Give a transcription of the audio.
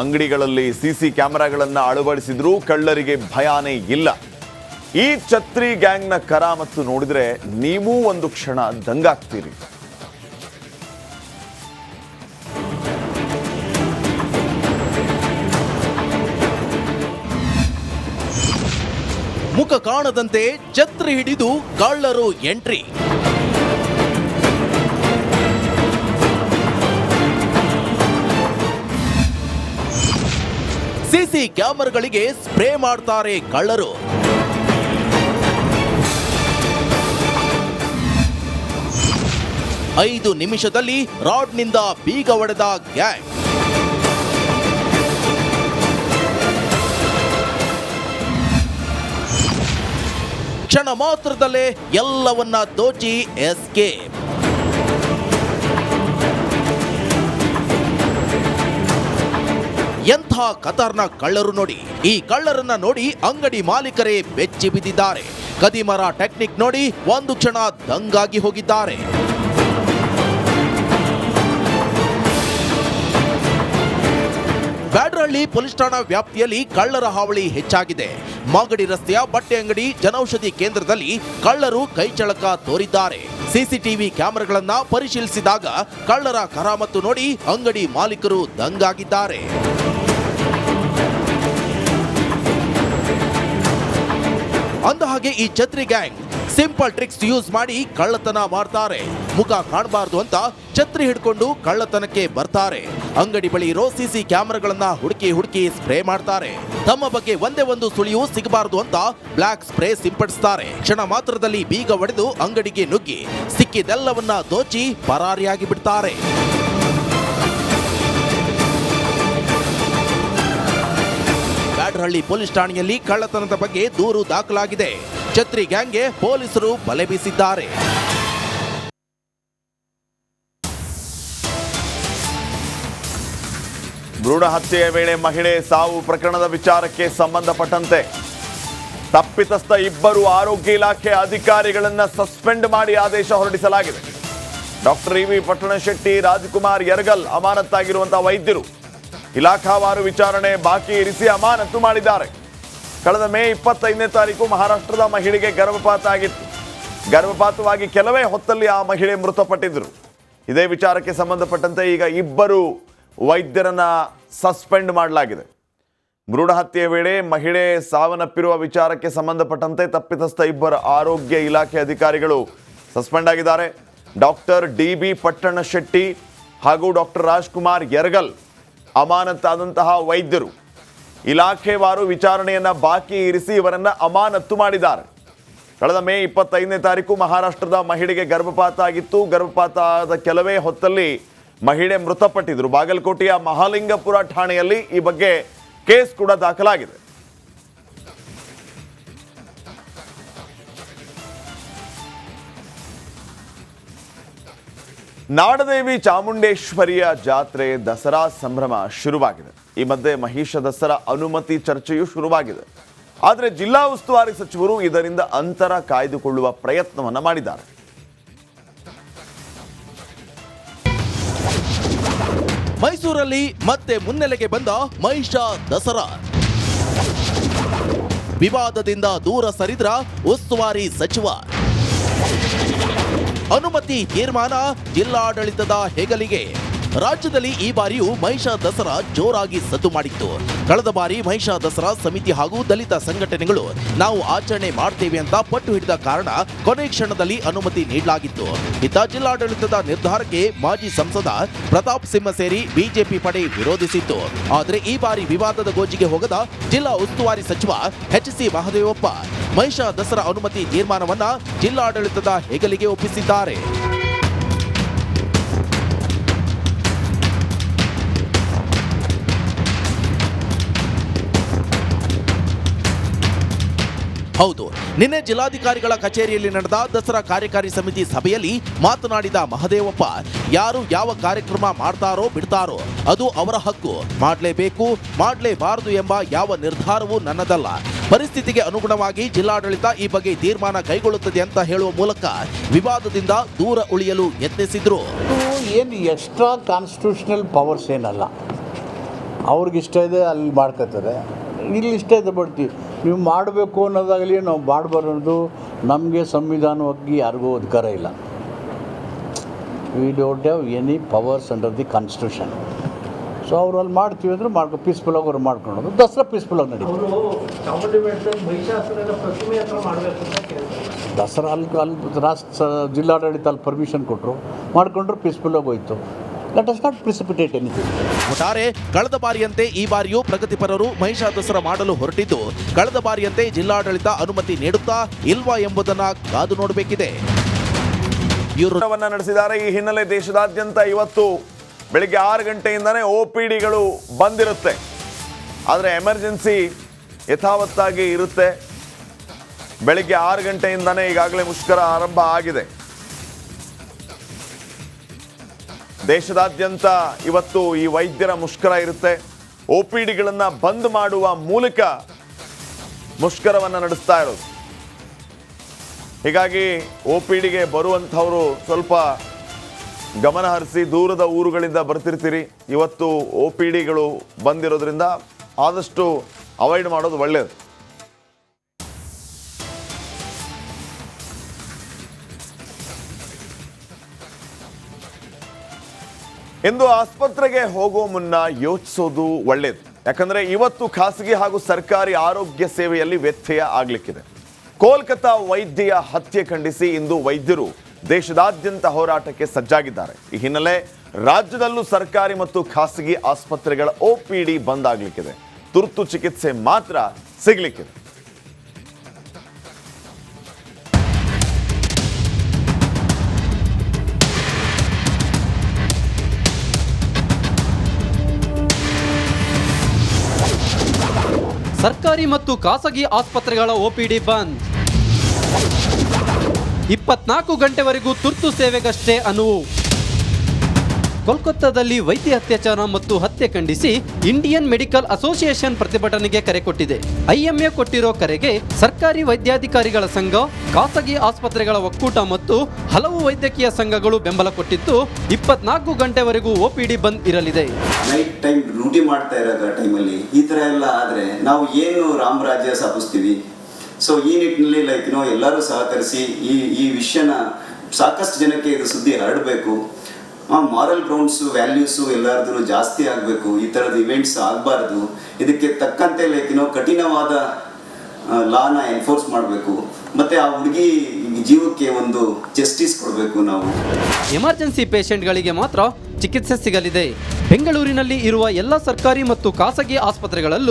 ಅಂಗಡಿಗಳಲ್ಲಿ ಸಿಸಿ ಕ್ಯಾಮೆರಾಗಳನ್ನು ಅಳವಡಿಸಿದ್ರೂ ಕಳ್ಳರಿಗೆ ಭಯಾನೇ ಇಲ್ಲ. ಈ ಛತ್ರಿ ಗ್ಯಾಂಗ್ನ ಕರಾಮತ್ತು ನೋಡಿದ್ರೆ ನೀವೂ ಒಂದು ಕ್ಷಣ ದಂಗಾಗ್ತೀರಿ. ಮುಖ ಕಾಣದಂತೆ ಛತ್ರಿ ಹಿಡಿದು ಕಳ್ಳರು ಎಂಟ್ರಿ. ಸಿಸಿ ಕ್ಯಾಮೆರಾಗಳಿಗೆ ಸ್ಪ್ರೇ ಮಾಡ್ತಾರೆ ಕಳ್ಳರು. ಐದು ನಿಮಿಷದಲ್ಲಿ ರಾಡ್ನಿಂದ ಬೀಗ ಹೊಡೆದ ಗ್ಯಾಂಗ್. ಕ್ಷಣ ಮಾತ್ರದಲ್ಲೇ ಎಲ್ಲವನ್ನ ದೋಚಿ ಎಸ್ಕೇಪ್. ಎಂಥ ಖತರ್ನಾಕ್ ಕಳ್ಳರು ನೋಡಿ. ಈ ಕಳ್ಳರನ್ನ ನೋಡಿ ಅಂಗಡಿ ಮಾಲೀಕರೇ ಬೆಚ್ಚಿ ಬಿದ್ದಿದ್ದಾರೆ. ಕದಿಮರ ಟೆಕ್ನಿಕ್ ನೋಡಿ ಒಂದು ಕ್ಷಣ ದಂಗಾಗಿ ಹೋಗಿದ್ದಾರೆ. ಬ್ಯಾಡರಹಳ್ಳಿ ಪೊಲೀಸ್ ಠಾಣಾ ವ್ಯಾಪ್ತಿಯಲ್ಲಿ ಕಳ್ಳರ ಹಾವಳಿ ಹೆಚ್ಚಾಗಿದೆ. ಮಾಗಡಿ ರಸ್ತೆಯ ಬಟ್ಟೆ ಅಂಗಡಿ ಜನೌಷಧಿ ಕೇಂದ್ರದಲ್ಲಿ ಕಳ್ಳರು ಕೈಚಳಕ ತೋರಿದ್ದಾರೆ. ಸಿಸಿಟಿವಿ ಕ್ಯಾಮೆರಾಗಳನ್ನ ಪರಿಶೀಲಿಸಿದಾಗ ಕಳ್ಳರ ಕರಾಮತ್ತು ನೋಡಿ ಅಂಗಡಿ ಮಾಲೀಕರು ದಂಗಾಗಿದ್ದಾರೆ. ಅಂದಹಾಗೆ ಈ ಛತ್ರಿ ಗ್ಯಾಂಗ್ ಸಿಂಪಲ್ ಟ್ರಿಕ್ಸ್ ಯೂಸ್ ಮಾಡಿ ಕಳ್ಳತನ ಮಾಡ್ತಾರೆ. ಮುಖ ಕಾಣಬಾರ್ದು ಅಂತ ಛತ್ರಿ ಹಿಡ್ಕೊಂಡು ಕಳ್ಳತನಕ್ಕೆ ಬರ್ತಾರೆ. ಅಂಗಡಿ ಬಳಿ ಇರೋ ಸಿಸಿ ಕ್ಯಾಮೆರಾಗಳನ್ನ ಹುಡುಕಿ ಸ್ಪ್ರೇ ಮಾಡ್ತಾರೆ. ತಮ್ಮ ಬಗ್ಗೆ ಒಂದೇ ಒಂದು ಸುಳಿವು ಸಿಗಬಾರದು ಅಂತ ಬ್ಲಾಕ್ ಸ್ಪ್ರೇ ಸಿಂಪಡಿಸ್ತಾರೆ. ಕ್ಷಣ ಮಾತ್ರದಲ್ಲಿ ಬೀಗ ಹೊಡೆದು ಅಂಗಡಿಗೆ ನುಗ್ಗಿ ಸಿಕ್ಕಿದೆಲ್ಲವನ್ನ ದೋಚಿ ಪರಾರಿಯಾಗಿ ಬಿಡ್ತಾರೆ. ಬ್ಯಾಡರಹಳ್ಳಿ ಪೊಲೀಸ್ ಠಾಣೆಯಲ್ಲಿ ಕಳ್ಳತನದ ಬಗ್ಗೆ ದೂರು ದಾಖಲಾಗಿದೆ. ಛತ್ರಿ ಗ್ಯಾಂಗ್ಗೆ ಪೊಲೀಸರು ಬಲೆ ಬೀಸಿದ್ದಾರೆ. ಭ್ರೂಣ ಹತ್ಯೆಯ ವೇಳೆ ಮಹಿಳೆ ಸಾವು ಪ್ರಕರಣದ ವಿಚಾರಕ್ಕೆ ಸಂಬಂಧಪಟ್ಟಂತೆ ತಪ್ಪಿತಸ್ಥ ಇಬ್ಬರು ಆರೋಗ್ಯ ಇಲಾಖೆ ಅಧಿಕಾರಿಗಳನ್ನು ಸಸ್ಪೆಂಡ್ ಮಾಡಿ ಆದೇಶ ಹೊರಡಿಸಲಾಗಿದೆ. ಡಾಕ್ಟರ್ ಇವಿ ಪಟ್ಟಣಶೆಟ್ಟಿ, ರಾಜ್ಕುಮಾರ್ ಯರಗಲ್ ಅಮಾನತ್ತಾಗಿರುವಂತಹ ವೈದ್ಯರು ಇಲಾಖಾವಾರು ವಿಚಾರಣೆ ಬಾಕಿ ಇರಿಸಿ ಅಮಾನತು ಮಾಡಿದ್ದಾರೆ. ಕಳೆದ ಮೇ 25ನೇ ತಾರೀಕು ಮಹಾರಾಷ್ಟ್ರದ ಮಹಿಳೆಗೆ ಗರ್ಭಪಾತ ಆಗಿತ್ತು. ಗರ್ಭಪಾತವಾಗಿ ಕೆಲವೇ ಹೊತ್ತಲ್ಲಿ ಆ ಮಹಿಳೆ ಮೃತಪಟ್ಟಿದ್ದರು. ಇದೇ ವಿಚಾರಕ್ಕೆ ಸಂಬಂಧಪಟ್ಟಂತೆ ಈಗ ಇಬ್ಬರು ವೈದ್ಯರನ್ನ ಸಸ್ಪೆಂಡ್ ಮಾಡಲಾಗಿದೆ. ಭ್ರೂಣ ಹತ್ಯೆ ವೇಳೆ ಮಹಿಳೆ ಸಾವನ್ನಪ್ಪಿರುವ ವಿಚಾರಕ್ಕೆ ಸಂಬಂಧಪಟ್ಟಂತೆ ತಪ್ಪಿತಸ್ಥ ಇಬ್ಬರ ಆರೋಗ್ಯ ಇಲಾಖೆ ಅಧಿಕಾರಿಗಳು ಸಸ್ಪೆಂಡ್ ಆಗಿದ್ದಾರೆ. Doctor DB. ಪಟ್ಟಣಶೆಟ್ಟಿ ಹಾಗೂ ಡಾಕ್ಟರ್ ರಾಜ್ಕುಮಾರ್ ಯರಗಲ್ ಅಮಾನತಾದಂತಹ ವೈದ್ಯರು ಇಲಾಖೆವಾರು ವಿಚಾರಣೆಯನ್ನು ಬಾಕಿ ಇರಿಸಿ ಇವರನ್ನು ಅಮಾನತು ಮಾಡಿದ್ದಾರೆ. ಕಳೆದ ಮೇ 25ನೇ ತಾರೀಕು ಮಹಾರಾಷ್ಟ್ರದ ಮಹಿಳೆಗೆ ಗರ್ಭಪಾತ ಆಗಿತ್ತು. ಗರ್ಭಪಾತ ಆದ ಕೆಲವೇ ಹೊತ್ತಲ್ಲಿ ಮಹಿಳೆ ಮೃತಪಟ್ಟಿದ್ದರು. ಬಾಗಲಕೋಟೆಯ ಮಹಾಲಿಂಗಪುರ ಠಾಣೆಯಲ್ಲಿ ಈ ಬಗ್ಗೆ ಕೇಸ್ ಕೂಡ ದಾಖಲಾಗಿದೆ. ನಾಡದೇವಿ ಚಾಮುಂಡೇಶ್ವರಿಯ ಜಾತ್ರೆ ದಸರಾ ಸಂಭ್ರಮ ಶುರುವಾಗಿದೆ. ಈ ಮಧ್ಯೆ ಮಹಿಷ ದಸರಾ ಅನುಮತಿ ಚರ್ಚೆಯೂ ಶುರುವಾಗಿದೆ. ಆದರೆ ಜಿಲ್ಲಾ ಉಸ್ತುವಾರಿ ಸಚಿವರು ಇದರಿಂದ ಅಂತರ ಕಾಯ್ದುಕೊಳ್ಳುವ ಪ್ರಯತ್ನವನ್ನು ಮಾಡಿದ್ದಾರೆ. ಮೈಸೂರಲ್ಲಿ ಮತ್ತೆ ಮುನ್ನೆಲೆಗೆ ಬಂದ ಮಹಿಷ ದಸರಾ. ವಿವಾದದಿಂದ ದೂರ ಸರಿದ್ರ ಉಸ್ತುವಾರಿ ಸಚಿವ. ಅನುಮತಿ ತೀರ್ಮಾನ ಜಿಲ್ಲಾಡಳಿತದ ಹೆಗಲಿಗೆ. ರಾಜ್ಯದಲ್ಲಿ ಈ ಬಾರಿಯೂ ಮಹಿಷ ದಸರಾ ಜೋರಾಗಿ ಸದ್ದು ಮಾಡಿತ್ತು. ಕಳೆದ ಬಾರಿ ಮಹಿಷ ದಸರಾ ಸಮಿತಿ ಹಾಗೂ ದಲಿತ ಸಂಘಟನೆಗಳು ನಾವು ಆಚರಣೆ ಮಾಡ್ತೇವೆ ಅಂತ ಪಟ್ಟು ಹಿಡಿದ ಕಾರಣ ಕೊನೆ ಕ್ಷಣದಲ್ಲಿ ಅನುಮತಿ ನೀಡಲಾಗಿತ್ತು. ಇತ್ತ ಜಿಲ್ಲಾಡಳಿತದ ನಿರ್ಧಾರಕ್ಕೆ ಮಾಜಿ ಸಂಸದ ಪ್ರತಾಪ್ ಸಿಂಹ ಸೇರಿ ಬಿಜೆಪಿ ಪಡೆ ವಿರೋಧಿಸಿತ್ತು. ಆದರೆ ಈ ಬಾರಿ ವಿವಾದದ ಗೋಜಿಗೆ ಹೋಗದ ಜಿಲ್ಲಾ ಉಸ್ತುವಾರಿ ಸಚಿವ ಎಚ್.ಸಿ. ಮಹದೇವಪ್ಪ ಮಹಿಷ ದಸರಾ ಅನುಮತಿ ತೀರ್ಮಾನವನ್ನ ಜಿಲ್ಲಾಡಳಿತದ ಹೆಗಲಿಗೆ ಒಪ್ಪಿಸಿದ್ದಾರೆ. ಹೌದು, ನಿನ್ನೆ ಜಿಲ್ಲಾಧಿಕಾರಿಗಳ ಕಚೇರಿಯಲ್ಲಿ ನಡೆದ ದಸರಾ ಕಾರ್ಯಕಾರಿ ಸಮಿತಿ ಸಭೆಯಲ್ಲಿ ಮಾತನಾಡಿದ ಮಹದೇವಪ್ಪ, ಯಾರು ಯಾವ ಕಾರ್ಯಕ್ರಮ ಮಾಡ್ತಾರೋ ಬಿಡ್ತಾರೋ ಅದು ಅವರ ಹಕ್ಕು. ಮಾಡಲೇಬೇಕು, ಮಾಡಲೇಬಾರದು ಎಂಬ ಯಾವ ನಿರ್ಧಾರವೂ ನನ್ನದಲ್ಲ. ಪರಿಸ್ಥಿತಿಗೆ ಅನುಗುಣವಾಗಿ ಜಿಲ್ಲಾಡಳಿತ ಈ ಬಗ್ಗೆ ತೀರ್ಮಾನ ಕೈಗೊಳ್ಳುತ್ತದೆ ಅಂತ ಹೇಳುವ ಮೂಲಕ ವಿವಾದದಿಂದ ದೂರ ಉಳಿಯಲು ಯತ್ನಿಸಿದ್ರು. ಏನು ಎಕ್ಸ್ಟ್ರಾ ಕಾನ್ಸ್ಟಿಟ್ಯೂಷನಲ್ ಪವರ್ಸ್ ಏನಲ್ಲ. ಅವ್ರಿಗೆ ಇಷ್ಟ ಇದೆ ಅಲ್ಲಿ ಮಾಡ್ಕೋತಾರೆ, ಇಲ್ಲಿ ಇಷ್ಟ ಇದೆ ಬಿಡ್ತೀವಿ. ನೀವು ಮಾಡಬೇಕು ಅನ್ನೋದಾಗಲಿ ನಾವು ಮಾಡಬಾರ್ದು. ನಮಗೆ ಸಂವಿಧಾನವಾಗಿ ಯಾರಿಗೂ ಅಧಿಕಾರ ಇಲ್ಲ. We don't have any powers under the constitution. So ಅವ್ರು ಅಲ್ಲಿ ಮಾಡ್ತೀವಿ ಅಂದರೆ ಪೀಸ್ಫುಲ್ಲಾಗಿ ಅವ್ರು ಮಾಡ್ಕೊಳೋದು. ದಸರಾ ಪೀಸ್ಫುಲ್ಲಾಗಿ ನಡೀತಾರೆ. ದಸರಾ ಅಲ್ಲಿ ರಾಷ್ಟ್ರ ಜಿಲ್ಲಾಡಳಿತ ಅಲ್ಲಿ ಪರ್ಮಿಷನ್ ಕೊಟ್ಟರು, ಮಾಡಿಕೊಂಡ್ರು, ಪೀಸ್ಫುಲ್ಲಾಗಿ ಹೋಯ್ತು. Let us not precipitate anything. ಒಟ್ಟಾರೆ ಕಳೆದ ಬಾರಿಯಂತೆ ಈ ಬಾರಿಯೂ ಪ್ರಗತಿಪರರು ಮಹಿಷ ದಸರಾ ಮಾಡಲು ಹೊರಟಿದ್ದು, ಕಳೆದ ಬಾರಿಯಂತೆ ಜಿಲ್ಲಾಡಳಿತ ಅನುಮತಿ ನೀಡುತ್ತಾ ಇಲ್ವಾ ಎಂಬುದನ್ನ ಕಾದು ನೋಡಬೇಕಿದೆ. ನಡೆಸಿದ್ದಾರೆ. ಈ ಹಿನ್ನೆಲೆ ದೇಶದಾದ್ಯಂತ ಇವತ್ತು ಬೆಳಿಗ್ಗೆ 6 ಗಂಟೆಯಿಂದನೇ OPDಗಳು ಬಂದಿರುತ್ತೆ. ಆದರೆ ಎಮರ್ಜೆನ್ಸಿ ಯಥಾವತ್ತಾಗಿ ಇರುತ್ತೆ. ಬೆಳಿಗ್ಗೆ 6 ಗಂಟೆಯಿಂದನೇ ಈಗಾಗಲೇ ಮುಷ್ಕರ ಆರಂಭ ಆಗಿದೆ. ದೇಶದಾದ್ಯಂತ ಇವತ್ತು ಈ ವೈದ್ಯರ ಮುಷ್ಕರ ಇರುತ್ತೆ. OPDಗಳನ್ನು ಬಂದ್ ಮಾಡುವ ಮೂಲಕ ಮುಷ್ಕರವನ್ನು ನಡೆಸ್ತಾ ಇರೋದು. ಹೀಗಾಗಿ OPDಗೆ ಬರುವಂಥವರು ಸ್ವಲ್ಪ ಗಮನ ಹರಿಸಿ, ದೂರದ ಊರುಗಳಿಂದ ಬರ್ತಿರ್ತೀರಿ. ಇವತ್ತು OPDಗಳು ಬಂದಿರೋದ್ರಿಂದ ಆದಷ್ಟು ಅವಾಯ್ಡ್ ಮಾಡೋದು ಒಳ್ಳೆಯದು. ಇಂದು ಆಸ್ಪತ್ರೆಗೆ ಹೋಗೋ ಮುನ್ನ ಯೋಚಿಸೋದು ಒಳ್ಳೆಯದು. ಯಾಕಂದ್ರೆ ಇವತ್ತು ಖಾಸಗಿ ಹಾಗೂ ಸರ್ಕಾರಿ ಆರೋಗ್ಯ ಸೇವೆಯಲ್ಲಿ ವ್ಯತ್ಯಯ ಆಗ್ಲಿಕ್ಕಿದೆ. ಕೋಲ್ಕತಾ ವೈದ್ಯೆಯ ಹತ್ಯೆ ಖಂಡಿಸಿ ಇಂದು ವೈದ್ಯರು ದೇಶದಾದ್ಯಂತ ಹೋರಾಟಕ್ಕೆ ಸಜ್ಜಾಗಿದ್ದಾರೆ. ಈ ಹಿನ್ನೆಲೆ ರಾಜ್ಯದಲ್ಲೂ ಸರ್ಕಾರಿ ಮತ್ತು ಖಾಸಗಿ ಆಸ್ಪತ್ರೆಗಳ OPD ಬಂದ್ ಆಗ್ಲಿಕ್ಕಿದೆ. ತುರ್ತು ಚಿಕಿತ್ಸೆ ಮಾತ್ರ ಸಿಗ್ಲಿಕ್ಕಿದೆ. ಸರ್ಕಾರಿ ಮತ್ತು ಖಾಸಗಿ ಆಸ್ಪತ್ರೆಗಳ OPD ಬಂದ್. 24 ಗಂಟೆವರೆಗೂ ತುರ್ತು ಸೇವೆಗಷ್ಟೇ ಅನುವು. ಕೋಲ್ಕತ್ತಾದಲ್ಲಿ ವೈದ್ಯ ಅತ್ಯಾಚಾರ ಮತ್ತು ಹತ್ಯೆ ಖಂಡಿಸಿ ಇಂಡಿಯನ್ ಮೆಡಿಕಲ್ ಅಸೋಸಿಯೇಷನ್ ಪ್ರತಿಭಟನೆಗೆ ಕರೆ ಕೊಟ್ಟಿದೆ. IMA ಕೊಟ್ಟಿರೋ ಕರೆಗೆ ಸರ್ಕಾರಿ ವೈದ್ಯಾಧಿಕಾರಿಗಳ ಸಂಘ, ಖಾಸಗಿ ಆಸ್ಪತ್ರೆಗಳ ಒಕ್ಕೂಟ ಮತ್ತು ಹಲವು ವೈದ್ಯಕೀಯ ಸಂಘಗಳು ಬೆಂಬಲ ಕೊಟ್ಟಿದ್ದು 24 ಗಂಟೆವರೆಗೂ OPD ಬಂದ್ ಇರಲಿದೆ. ನೈಟ್ ಟೈಮ್ ಡ್ಯೂಟಿ ಮಾಡ್ತಾ ಇರೋ ಟೈಮಲ್ಲಿ ಈ ಥರ ಎಲ್ಲ ಆದರೆ ನಾವು ಏನು ರಾಮರಾಜ್ಯ ಸ್ಥಾಪಿಸ್ತೀವಿ. ಸೊ ಈ ನಿಟ್ಟಿನಲ್ಲಿ ಎಲ್ಲರೂ ಸಹಕರಿಸಿ ಈ ವಿಷಯನ ಸಾಕಷ್ಟು ಜನಕ್ಕೆ ಇದು ಸುದ್ದಿ ಹರಡಬೇಕು. ಮಾರಲ್ ಗ್ರೌಂಡ್ಸು, ವ್ಯಾಲ್ಯೂಸು ಎಲ್ಲರದ್ದು ಜಾಸ್ತಿ ಆಗಬೇಕು. ಈ ಥರದ ಇವೆಂಟ್ಸ್ ಆಗಬಾರ್ದು. ಇದಕ್ಕೆ ತಕ್ಕಂತೆ ಕಠಿಣವಾದ ಲಾನ ಎನ್ಫೋರ್ಸ್ ಮಾಡಬೇಕು. ಮತ್ತು ಆ ಹುಡುಗಿ ಜೀವಕ್ಕೆ ಒಂದು ಜಸ್ಟಿಸ್ ಕೊಡಬೇಕು. ನಾವು ಎಮರ್ಜೆನ್ಸಿ ಪೇಷಂಟ್ಗಳಿಗೆ ಮಾತ್ರ ಚಿಕಿತ್ಸೆ ಸಿಗಲಿದೆ. ಬೆಂಗಳೂರಿನಲ್ಲಿ ಇರುವ ಎಲ್ಲ ಸರ್ಕಾರಿ ಮತ್ತು ಖಾಸಗಿ ಆಸ್ಪತ್ರೆಗಳಲ್ಲೂ